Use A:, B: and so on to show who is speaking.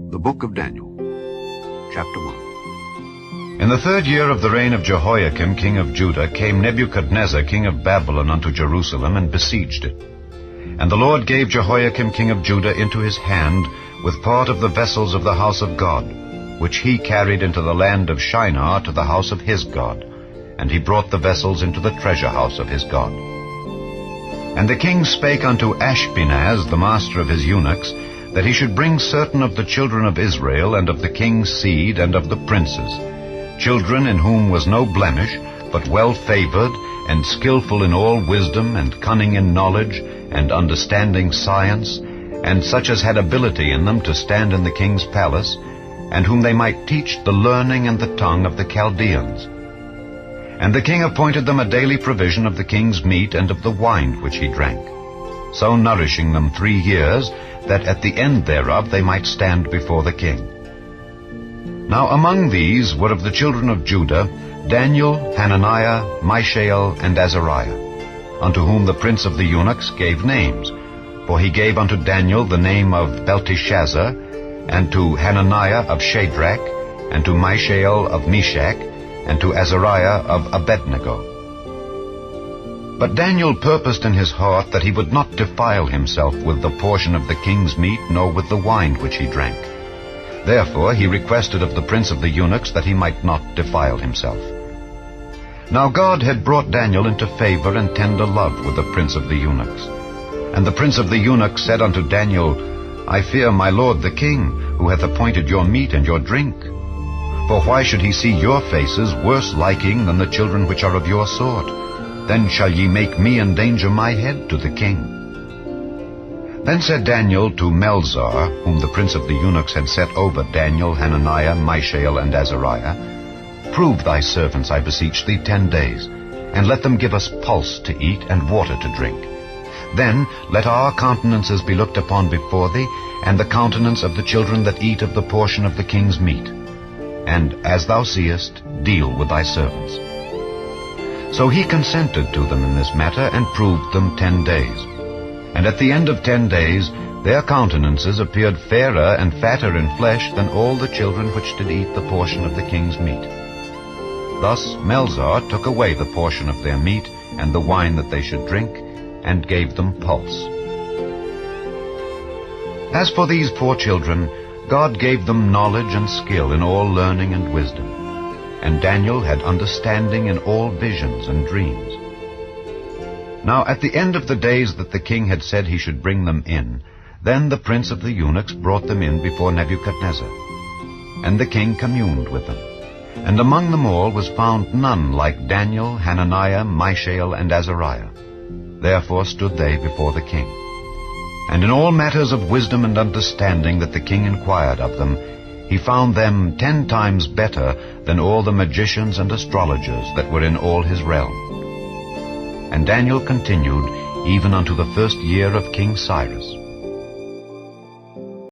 A: The Book of Daniel, Chapter 1.
B: In the 3rd year of the reign of Jehoiakim king of Judah came Nebuchadnezzar king of Babylon unto Jerusalem, and besieged it. And the Lord gave Jehoiakim king of Judah into his hand, with part of the vessels of the house of God, which he carried into the land of Shinar to the house of his God. And he brought the vessels into the treasure house of his God. And the king spake unto Ashpenaz, the master of his eunuchs, that he should bring certain of the children of Israel, and of the king's seed, and of the princes, children in whom was no blemish, but well-favored, and skillful in all wisdom, and cunning in knowledge, and understanding science, and such as had ability in them to stand in the king's palace, and whom they might teach the learning and the tongue of the Chaldeans. And the king appointed them a daily provision of the king's meat and of the wine which he drank, so nourishing them 3 years, that at the end thereof they might stand before the king. Now among these were of the children of Judah Daniel, Hananiah, Mishael, and Azariah, unto whom the prince of the eunuchs gave names. For he gave unto Daniel the name of Belteshazzar, and to Hananiah of Shadrach, and to Mishael of Meshach, and to Azariah of Abednego. But Daniel purposed in his heart that he would not defile himself with the portion of the king's meat, nor with the wine which he drank. Therefore he requested of the prince of the eunuchs that he might not defile himself. Now God had brought Daniel into favor and tender love with the prince of the eunuchs. And the prince of the eunuchs said unto Daniel, I fear my lord the king, who hath appointed your meat and your drink. For why should he see your faces worse liking than the children which are of your sort? Then shall ye make me endanger my head to the king. Then said Daniel to Melzar, whom the prince of the eunuchs had set over Daniel, Hananiah, Mishael, and Azariah, Prove thy servants, I beseech thee, 10 days, and let them give us pulse to eat and water to drink. Then let our countenances be looked upon before thee, and the countenance of the children that eat of the portion of the king's meat. And as thou seest, deal with thy servants. So he consented to them in this matter, and proved them 10 days. And at the end of 10 days their countenances appeared fairer and fatter in flesh than all the children which did eat the portion of the king's meat. Thus Melzar took away the portion of their meat and the wine that they should drink, and gave them pulse. As for these poor children, God gave them knowledge and skill in all learning and wisdom. And Daniel had understanding in all visions and dreams. Now at the end of the days that the king had said he should bring them in, then the prince of the eunuchs brought them in before Nebuchadnezzar. And the king communed with them. And among them all was found none like Daniel, Hananiah, Mishael, and Azariah. Therefore stood they before the king. And in all matters of wisdom and understanding that the king inquired of them, he found them 10 times better than all the magicians and astrologers that were in all his realm. And Daniel continued even unto the 1st year of King Cyrus.